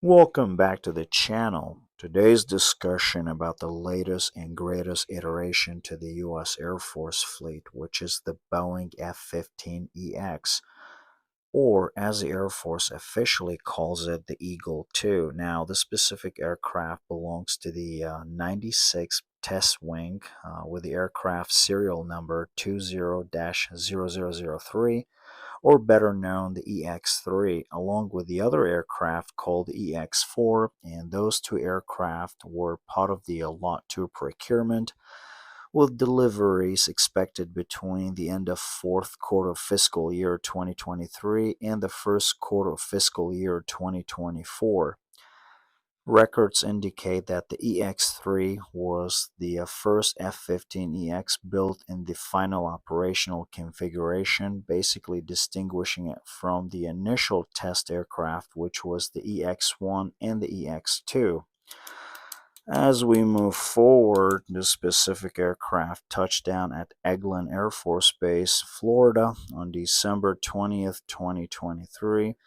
Welcome back to the channel. Today's discussion about the latest and greatest iteration to the U.S. Air Force fleet, which is the Boeing F-15EX, or as the Air Force officially calls it, the Eagle II. Now, this specific aircraft belongs to the 96th Test Wing with the aircraft serial number 20-0003, or better known the EX-3, along with the other aircraft called the EX-4, and those two aircraft were part of the Lot 2 procurement, with deliveries expected between the end of fourth quarter of fiscal year 2023 and the first quarter of fiscal year 2024. Records indicate that the EX-3 was the first F-15EX built in the final operational configuration, basically distinguishing it from the initial test aircraft, which was the EX-1 and the EX-2. As we move forward, this specific aircraft touched down at Eglin Air Force Base, Florida on December 20th, 2023,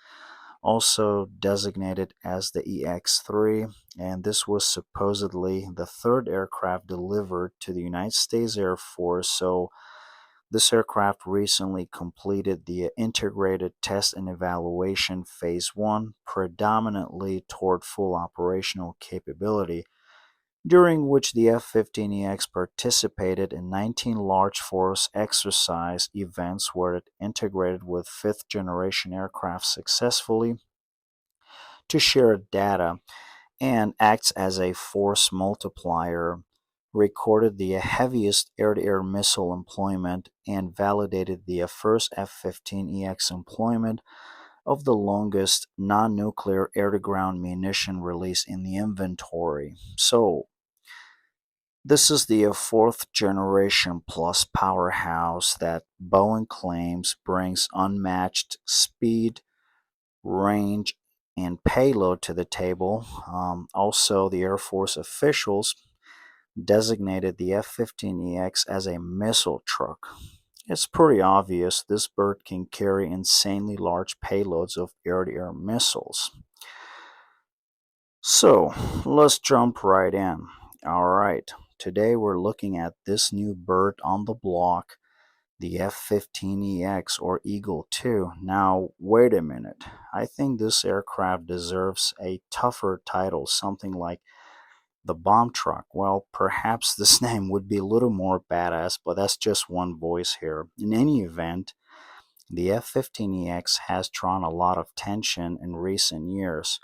also designated as the EX-3, and this was supposedly the third aircraft delivered to the United States Air Force. So this aircraft recently completed the integrated test and evaluation phase 1, predominantly toward full operational capability, during which the F-15EX participated in 19 large force exercise events where it integrated with fifth-generation aircraft successfully to share data and acts as a force multiplier, recorded the heaviest air-to-air missile employment, and validated the first F-15EX employment of the longest non-nuclear air-to-ground munition release in the inventory. So, this is the fourth generation plus powerhouse that Boeing claims brings unmatched speed, range, and payload to the table. Also, the Air Force officials designated the F-15EX as a missile truck. It's pretty obvious this bird can carry insanely large payloads of air-to-air missiles. So, let's jump right in. Alright, today we're looking at this new bird on the block, the F-15EX or Eagle II. Now, wait a minute. I think this aircraft deserves a tougher title, something like the bomb truck. Well, perhaps this name would be a little more badass, but that's just one voice here. In any event, the F-15EX has drawn a lot of attention in recent years.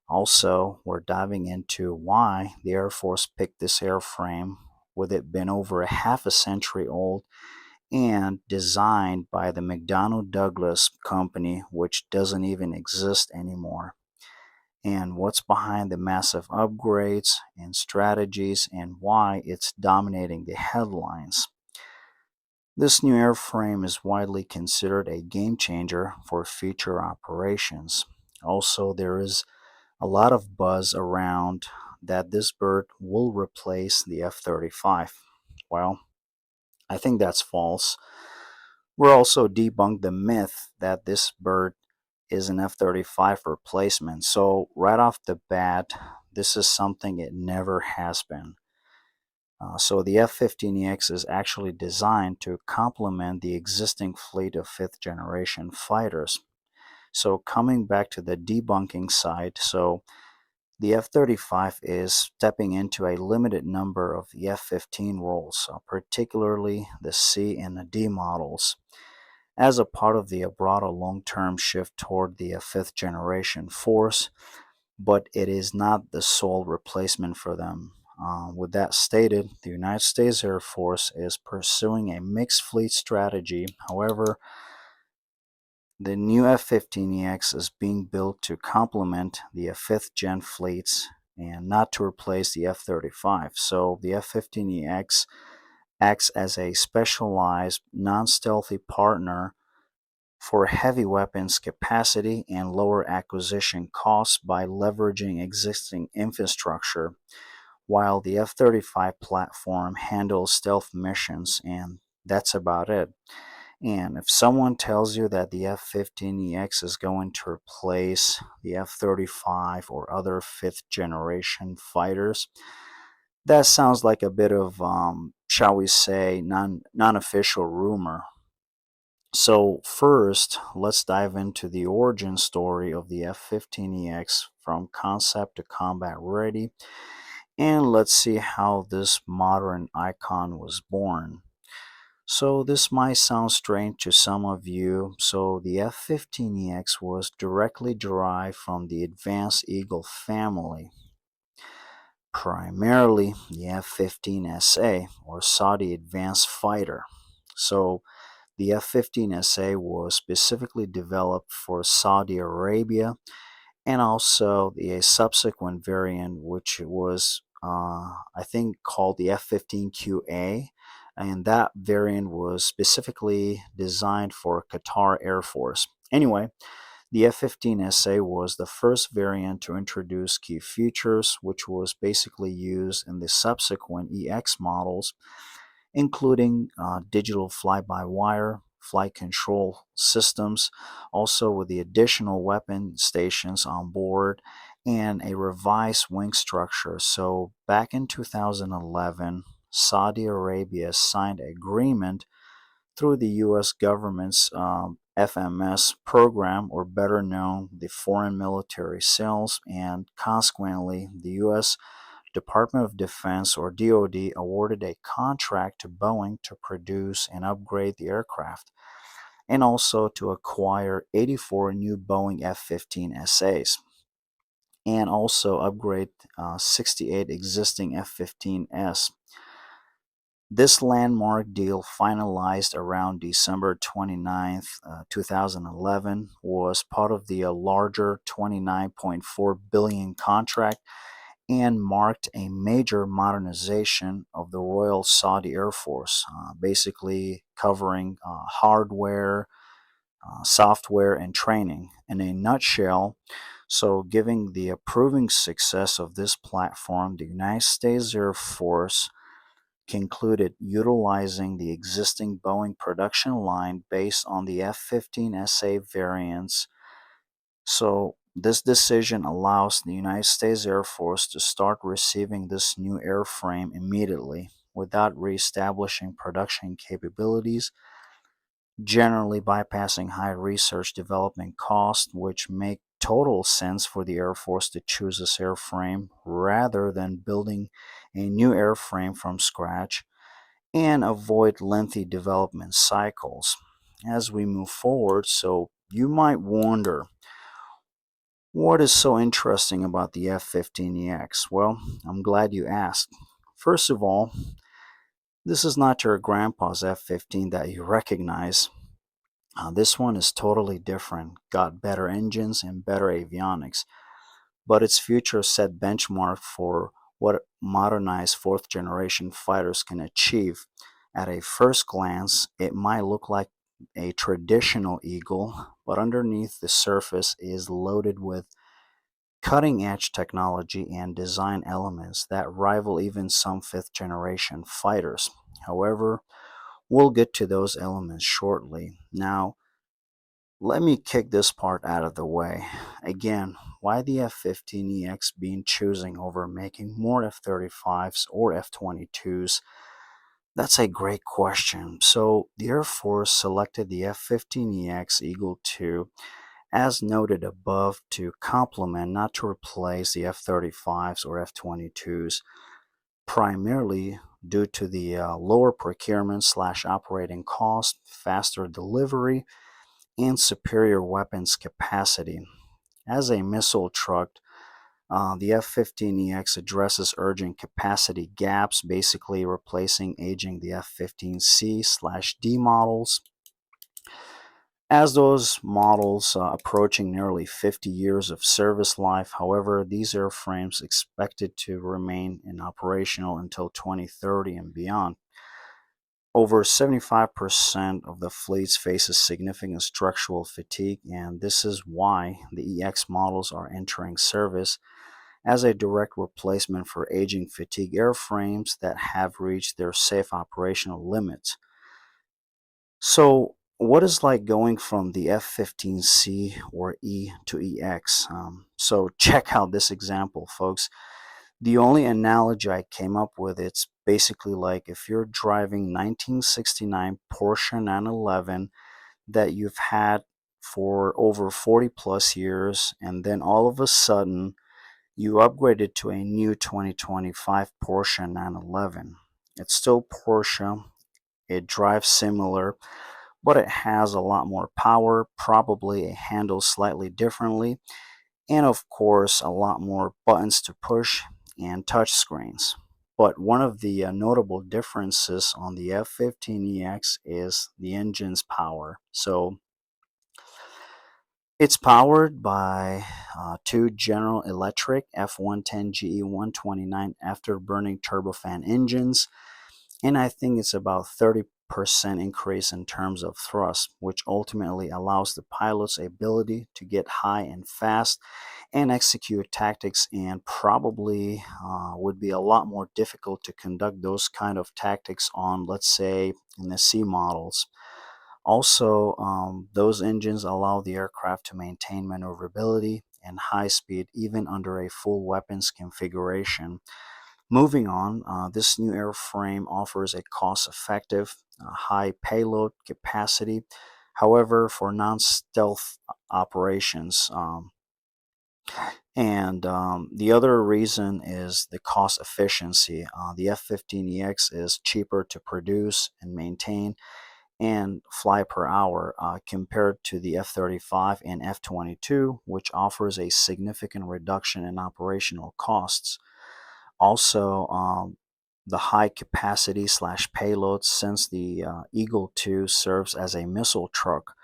Also, we're diving into why the Air Force picked this airframe, with it being over a half a century old and designed by the McDonnell Douglas company, which doesn't even exist anymore, and what's behind the massive upgrades and strategies and why it's dominating the headlines. This new airframe is widely considered a game changer for future operations. Also, there is a lot of buzz around that this bird will replace the F-35. Well, I think that's false. We're also debunked the myth that this bird is an F-35 replacement. So right off the bat, this is something it never has been. So the F-15EX is actually designed to complement the existing fleet of fifth generation fighters. So coming back to the debunking side, so the F-35 is stepping into a limited number of the F-15 roles, particularly the C and the D models, as a part of the broader long-term shift toward the fifth generation force, but it is not the sole replacement for them. With that stated, the United States Air Force is pursuing a mixed fleet strategy. However, the new F-15EX is being built to complement the fifth-gen fleets and not to replace the F-35. So the F-15EX acts as a specialized, non-stealthy partner for heavy weapons capacity and lower acquisition costs by leveraging existing infrastructure, while the F-35 platform handles stealth missions, and that's about it. And if someone tells you that the F-15EX is going to replace the F-35 or other fifth generation fighters, that sounds like a bit of, shall we say, non-official rumor. So first, let's dive into the origin story of the F-15EX from concept to combat ready, and let's see how this modern icon was born. So this might sound strange to some of you. So the F-15EX was directly derived from the Advanced Eagle family, primarily the F-15SA or Saudi Advanced Fighter. So the F-15SA was specifically developed for Saudi Arabia, and also the subsequent variant, which was I think called the F-15QA, and that variant was specifically designed for Qatar Air Force. Anyway, the F-15SA was the first variant to introduce key features, which was basically used in the subsequent EX models, including digital fly-by-wire flight control systems, also with the additional weapon stations on board and a revised wing structure. So back in 2011, Saudi Arabia signed an agreement through the U.S. government's FMS program, or better known, the Foreign Military Sales, and consequently, the U.S. Department of Defense, or DoD, awarded a contract to Boeing to produce and upgrade the aircraft, and also to acquire 84 new Boeing F-15SAs, and also upgrade 68 existing F-15S. This landmark deal, finalized around December 29th, 2011, was part of the larger $29.4 billion contract and marked a major modernization of the Royal Saudi Air Force, basically covering hardware, software, and training. In a nutshell, so giving the approving success of this platform, the United States Air Force concluded utilizing the existing Boeing production line based on the F-15SA variants. So this decision allows the United States Air Force to start receiving this new airframe immediately without reestablishing production capabilities, generally bypassing high research development costs, which make total sense for the Air Force to choose this airframe rather than building a new airframe from scratch, and avoid lengthy development cycles. As we move forward, so you might wonder, what is so interesting about the F-15EX? Well, I'm glad you asked. First of all, this is not your grandpa's F-15 that you recognize. This one is totally different, got better engines and better avionics, but its features set benchmark for what modernized fourth generation fighters can achieve. At a first glance, it might look like a traditional Eagle, but underneath the surface is loaded with cutting edge technology and design elements that rival even some fifth generation fighters. However, we'll get to those elements shortly. Now, let me kick this part out of the way. Again, why the F-15EX being choosing over making more F-35s or F-22s? That's a great question. So, the Air Force selected the F-15EX Eagle II, as noted above, to complement, not to replace, the F-35s or F-22s, primarily due to the lower procurement slash operating cost, faster delivery, and superior weapons capacity. As a missile truck, the F-15EX addresses urgent capacity gaps, basically replacing aging the F-15C/D models. As those models approaching nearly 50 years of service life, however, these airframes expected to remain in operational until 2030 and beyond. Over 75% of the fleets faces significant structural fatigue, and this is why the EX models are entering service as a direct replacement for aging fatigue airframes that have reached their safe operational limits. So, what is like going from the F-15C or E to EX? So check out this example, folks. The only analogy I came up with, it's basically like if you're driving 1969 Porsche 911 that you've had for over 40 plus years, and then all of a sudden you upgraded to a new 2025 Porsche 911. It's still Porsche, it drives similar, but it has a lot more power, probably it handles slightly differently, and of course a lot more buttons to push and touch screens. But one of the notable differences on the F-15EX is the engine's power. So it's powered by two General Electric F110GE129 afterburning turbofan engines, and I think it's about 30% increase in terms of thrust, which ultimately allows the pilot's ability to get high and fast and execute tactics, and probably would be a lot more difficult to conduct those kind of tactics on, let's say, in the C models. Also, those engines allow the aircraft to maintain maneuverability and high speed even under a full weapons configuration. Moving on, this new airframe offers a cost-effective, high payload capacity. However, for non-stealth operations, the other reason is the cost efficiency. The F-15EX is cheaper to produce and maintain and fly per hour compared to the F-35 and F-22, which offers a significant reduction in operational costs. Also, the high capacity slash payload, since the Eagle 2 serves as a missile truck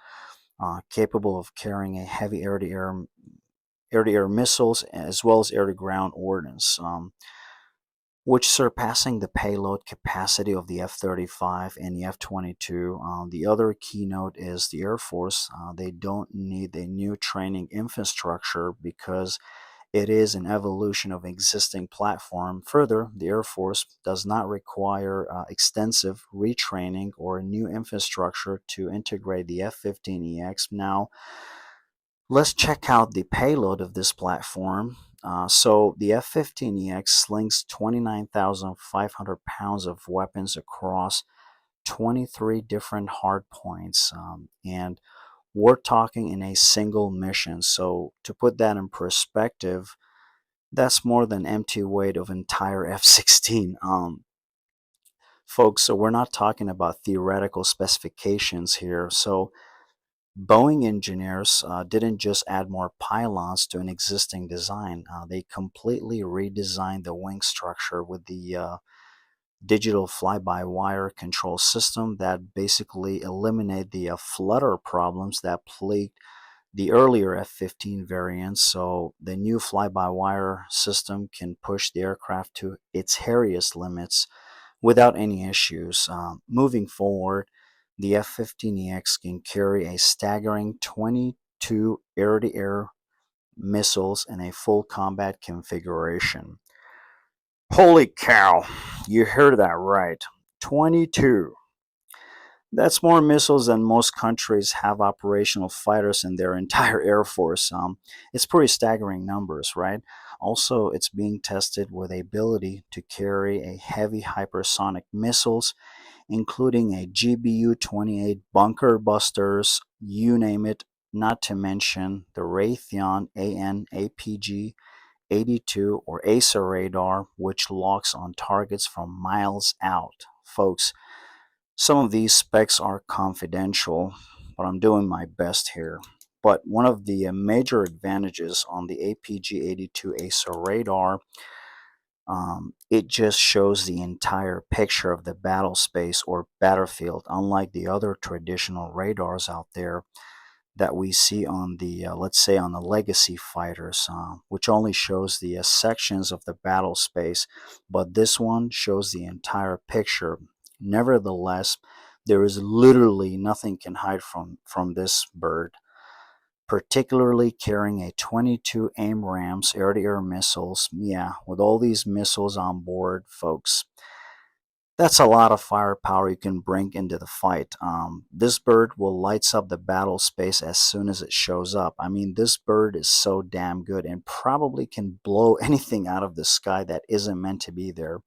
capable of carrying a heavy air-to-air missiles as well as air-to-ground ordnance, which surpassing the payload capacity of the F-35 and the F-22. The other keynote is the Air Force. They don't need a new training infrastructure because it is an evolution of existing platform. Further, the Air Force does not require extensive retraining or new infrastructure to integrate the F-15EX. Now, let's check out the payload of this platform. So the F-15EX slings 29,500 pounds of weapons across 23 different hard points, and we're talking in a single mission. So to put that in perspective, that's more than empty weight of entire F-16. Folks, so we're not talking about theoretical specifications here. So Boeing engineers didn't just add more pylons to an existing design. They completely redesigned the wing structure with the digital fly-by-wire control system that basically eliminate the flutter problems that plagued the earlier F-15 variants. So the new fly-by-wire system can push the aircraft to its hairiest limits without any issues. Moving forward, the F-15EX can carry a staggering 22 air-to-air missiles in a full combat configuration. Holy cow, you heard that right. 22. That's more missiles than most countries have operational fighters in their entire air force. It's pretty staggering numbers, right? Also, it's being tested with the ability to carry a heavy hypersonic missiles, including a GBU-28 bunker busters, you name it, not to mention the Raytheon AN/APG 82 or ACER radar, which locks on targets from miles out. Folks, some of these specs are confidential, but I'm doing my best here. But one of the major advantages on the APG-82 ACER radar, it just shows the entire picture of the battle space or battlefield, unlike the other traditional radars out there that we see on the, let's say, on the legacy fighters, which only shows the sections of the battle space, but this one shows the entire picture. Nevertheless, there is literally nothing can hide from this bird, particularly carrying a 22 AIM-RAMS air-to-air missiles. Yeah, with all these missiles on board, folks, That's a lot of firepower you can bring into the fight. This bird will lights up the battle space as soon as it shows up. I mean, this bird is so damn good and probably can blow anything out of the sky that isn't meant to be there,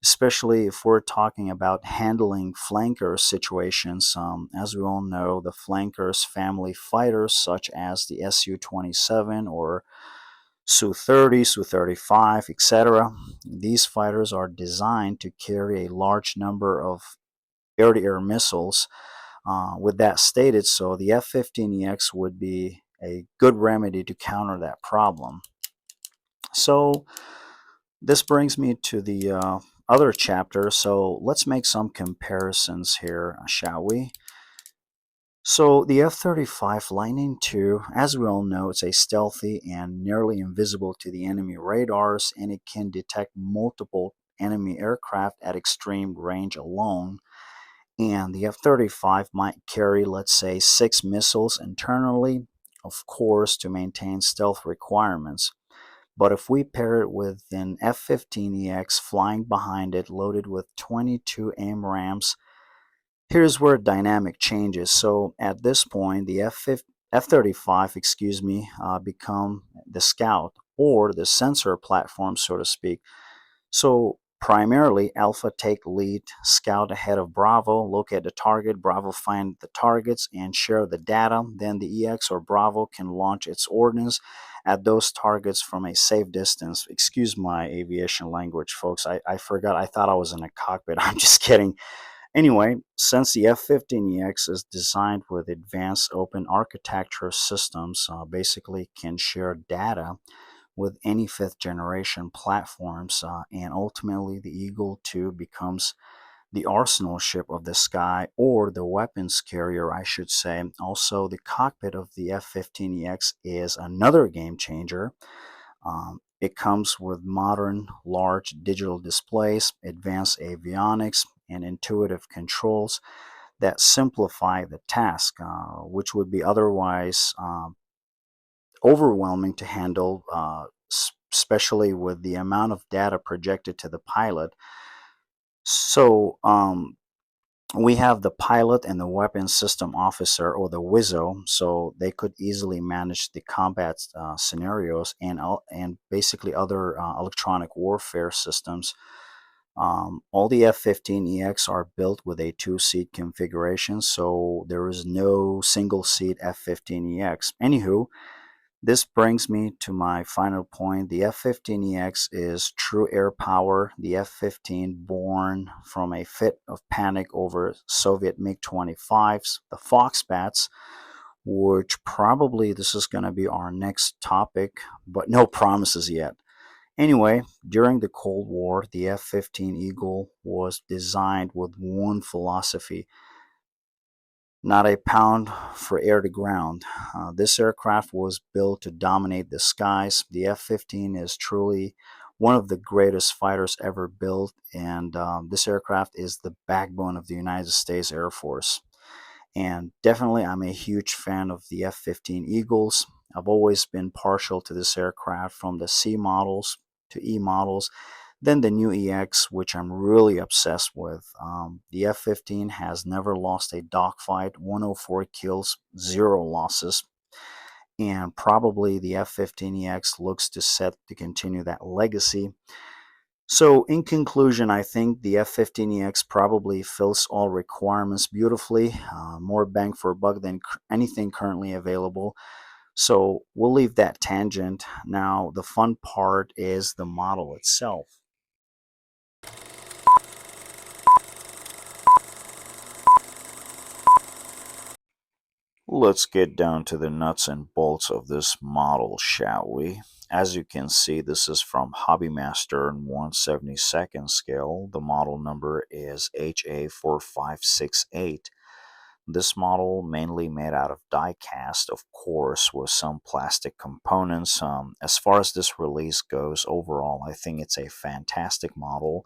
especially if we're talking about handling flanker situations. As we all know, the flankers family fighters such as the Su-27 or Su-30, Su-35, etc. These fighters are designed to carry a large number of air-to-air missiles. With that stated, so the F-15EX would be a good remedy to counter that problem. So this brings me to the other chapter. So let's make some comparisons here, shall we? So the F-35 Lightning II, as we all know, it's a stealthy and nearly invisible to the enemy radars, and it can detect multiple enemy aircraft at extreme range alone. And the F-35 might carry, let's say, 6 missiles internally, of course, to maintain stealth requirements. But if we pair it with an F-15EX flying behind it, loaded with 22 AIM-RAMs, here's where dynamic changes. So at this point, the F-35, become the scout or the sensor platform, so to speak. So primarily, Alpha take lead, scout ahead of Bravo, locate the target, Bravo find the targets and share the data. Then the EX or Bravo can launch its ordnance at those targets from a safe distance. Excuse my aviation language, folks. I forgot. I thought I was in a cockpit. I'm just kidding. Anyway, since the F-15EX is designed with advanced open architecture systems, basically can share data with any fifth generation platforms, and ultimately the Eagle 2 becomes the arsenal ship of the sky, or the weapons carrier, I should say. Also, the cockpit of the F-15EX is another game changer. It comes with modern, large digital displays, advanced avionics, and intuitive controls that simplify the task, which would be otherwise overwhelming to handle, especially with the amount of data projected to the pilot. So, we have the pilot and the weapons system officer, or the WISO, so they could easily manage the combat scenarios and basically other electronic warfare systems. All the F-15EX are built with a two-seat configuration, so there is no single-seat F-15EX. Anywho, this brings me to my final point. The F-15EX is true air power. The F-15, born from a fit of panic over Soviet MiG-25s, the Foxbats, which probably this is going to be our next topic, but no promises yet. Anyway, during the Cold War, the F-15 Eagle was designed with one philosophy: not a pound for air to ground. This aircraft was built to dominate the skies. The F-15 is truly one of the greatest fighters ever built, and this aircraft is the backbone of the United States Air Force. And definitely, I'm a huge fan of the F-15 Eagles. I've always been partial to this aircraft, from the C models to E models, then the new EX, which I'm really obsessed with. The F-15 has never lost a dogfight, 104 kills, 0 losses, and probably the F-15EX looks to set to continue that legacy. So in conclusion, I think the F-15EX probably fills all requirements beautifully, more bang for a buck than anything currently available. So we'll leave that tangent. Now, the fun part is the model itself. Let's get down to the nuts and bolts of this model, shall we? As you can see, this is from Hobbymaster in 1/72nd scale. The model number is HA4568. This model, mainly made out of die cast, of course, with some plastic components. As far as this release goes, overall, I think it's a fantastic model,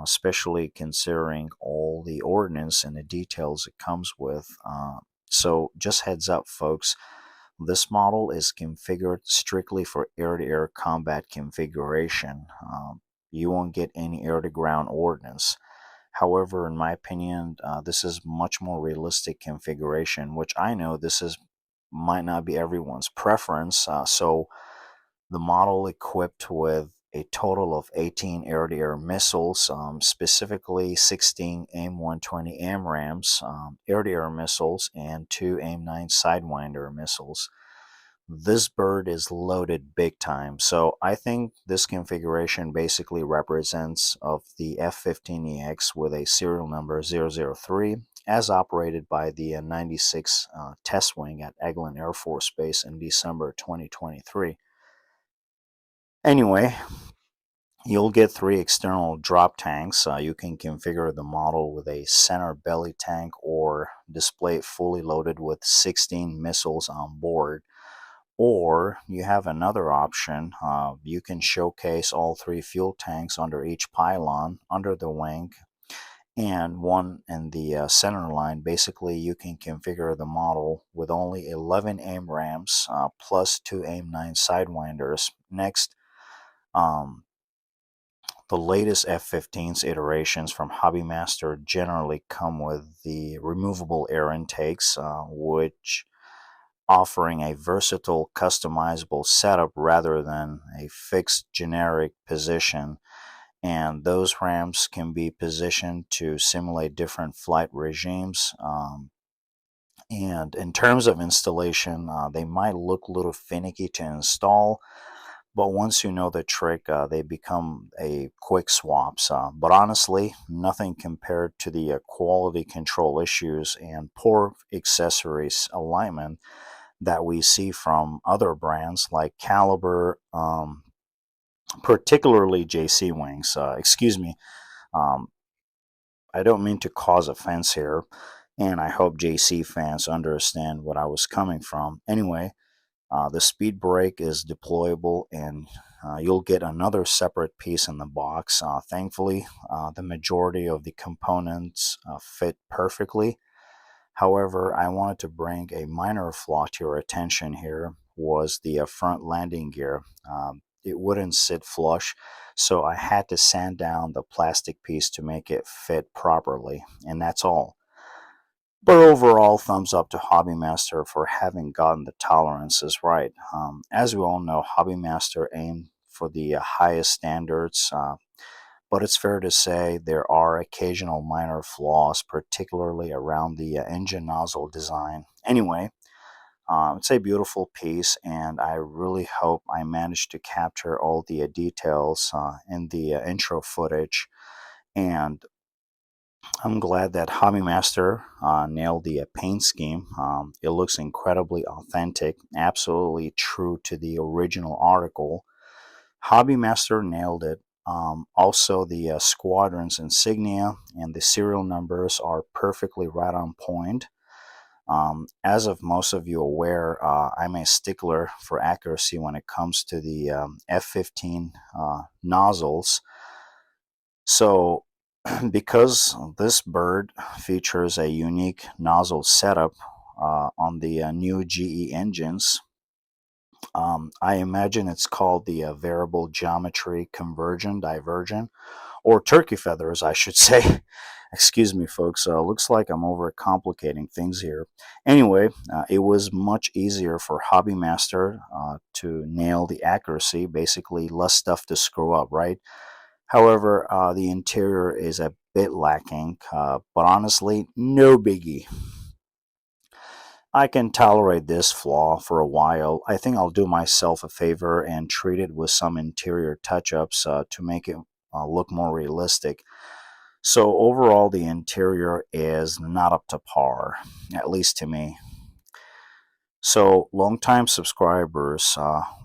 especially considering all the ordnance and the details it comes with. So just heads up, folks, this model is configured strictly for air-to-air combat configuration. You won't get any air-to-ground ordnance. However, in my opinion, this is much more realistic configuration, which I know this is might not be everyone's preference. So the model equipped with a total of 18 air-to-air missiles, specifically 16 AIM-120 AMRAAMs, air-to-air missiles, and 2 AIM-9 Sidewinder missiles. This bird is loaded big time. So I think this configuration basically represents of the F-15EX with a serial number 003 as operated by the 96 test wing at Eglin Air Force Base in December 2023. Anyway, you'll get 3 external drop tanks. You can configure the model with a center belly tank or display it fully loaded with 16 missiles on board. Or you have another option. You can showcase all 3 fuel tanks under each pylon, under the wing, and one in the center line. Basically, you can configure the model with only 11 AIM-RAMs plus 2 AIM-9 Sidewinders. Next, the latest F-15's iterations from Hobbymaster generally come with the removable air intakes, which offering a versatile, customizable setup rather than a fixed generic position. And those ramps can be positioned to simulate different flight regimes. And in terms of installation, they might look a little finicky to install, but once you know the trick, they become a quick swaps. But honestly, nothing compared to the quality control issues and poor accessories alignment that we see from other brands like Caliber, particularly JC Wings. Excuse me, um, I don't mean to cause offense here, and I hope JC fans understand what I was coming from. Anyway, the speed brake is deployable, and you'll get another separate piece in the box. Thankfully, the majority of the components fit perfectly. However, I wanted to bring a minor flaw to your attention here was the front landing gear. It wouldn't sit flush, so I had to sand down the plastic piece to make it fit properly, and that's all. But overall, thumbs up to Hobbymaster for having gotten the tolerances right. As we all know, Hobbymaster aimed for the highest standards, but it's fair to say there are occasional minor flaws, particularly around the engine nozzle design. Anyway, it's a beautiful piece, and I really hope I managed to capture all the details in the intro footage. And I'm glad that Hobbymaster nailed the paint scheme. It looks incredibly authentic, absolutely true to the original article. Hobbymaster nailed it. Also, the squadron's insignia and the serial numbers are perfectly right on point. As of most of you aware, I'm a stickler for accuracy when it comes to the F-15 nozzles. So, because this bird features a unique nozzle setup on the new GE engines, I imagine it's called the variable geometry conversion diversion, or turkey feathers, I should say. Excuse me, folks. Looks like I'm overcomplicating things here. Anyway, it was much easier for Hobbymaster to nail the accuracy, basically less stuff to screw up, right? However, the interior is a bit lacking, but honestly, no biggie. I can tolerate this flaw for a while. I think I'll do myself a favor and treat it with some interior touch-ups to make it look more realistic. So overall, the interior is not up to par, at least to me. So longtime subscribers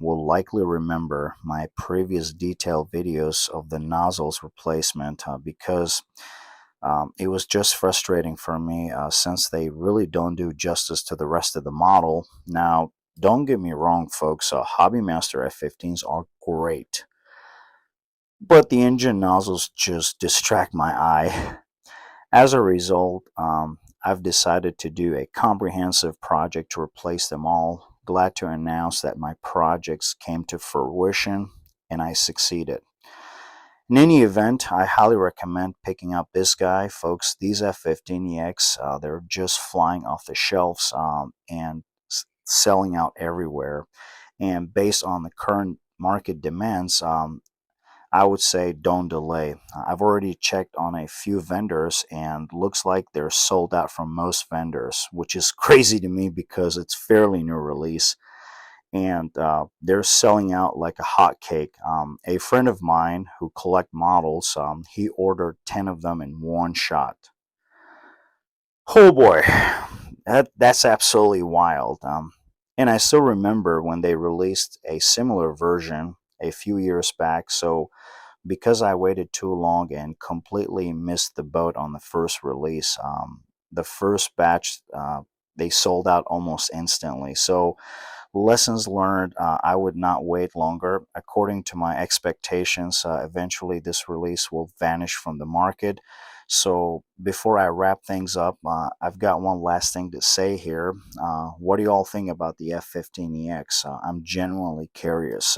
will likely remember my previous detailed videos of the nozzles replacement because it was just frustrating for me since they really don't do justice to the rest of the model. Now, don't get me wrong, folks, Hobbymaster F-15s are great, but the engine nozzles just distract my eye. As a result, I've decided to do a comprehensive project to replace them all. Glad to announce that my projects came to fruition and I succeeded. In any event, I highly recommend picking up this guy, folks. These F-15EX, they're just flying off the shelves and selling out everywhere. And based on the current market demands, I would say don't delay. I've already checked on a few vendors and looks like they're sold out from most vendors, which is crazy to me because it's fairly new release and they're selling out like a hotcake. A friend of mine who collect models, he ordered 10 of them in one shot. Oh boy, that's absolutely wild. And I still remember when they released a similar version a few years back. So because I waited too long and completely missed the boat on the first release, the first batch they sold out almost instantly. So lessons learned, I would not wait longer. According to my expectations, eventually this release will vanish from the market. So before I wrap things up, I've got one last thing to say here. What do you all think about the F-15EX? I'm genuinely curious.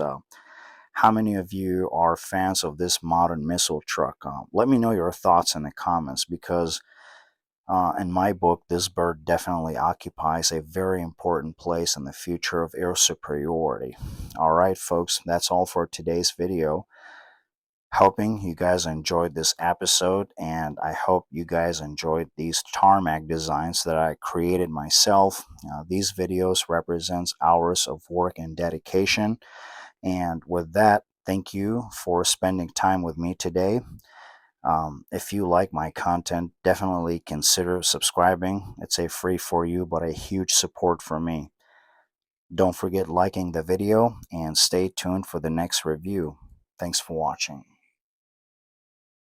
How many of you are fans of this modern missile truck? Let me know your thoughts in the comments because in my book, this bird definitely occupies a very important place in the future of air superiority. All right, folks, that's all for today's video. Hoping you guys enjoyed this episode, and I hope you guys enjoyed these tarmac designs that I created myself. These videos represents hours of work and dedication. And with that, thank you for spending time with me today. If you like my content, definitely consider subscribing. It's a free for you, but a huge support for me. Don't forget liking the video and stay tuned for the next review. Thanks for watching.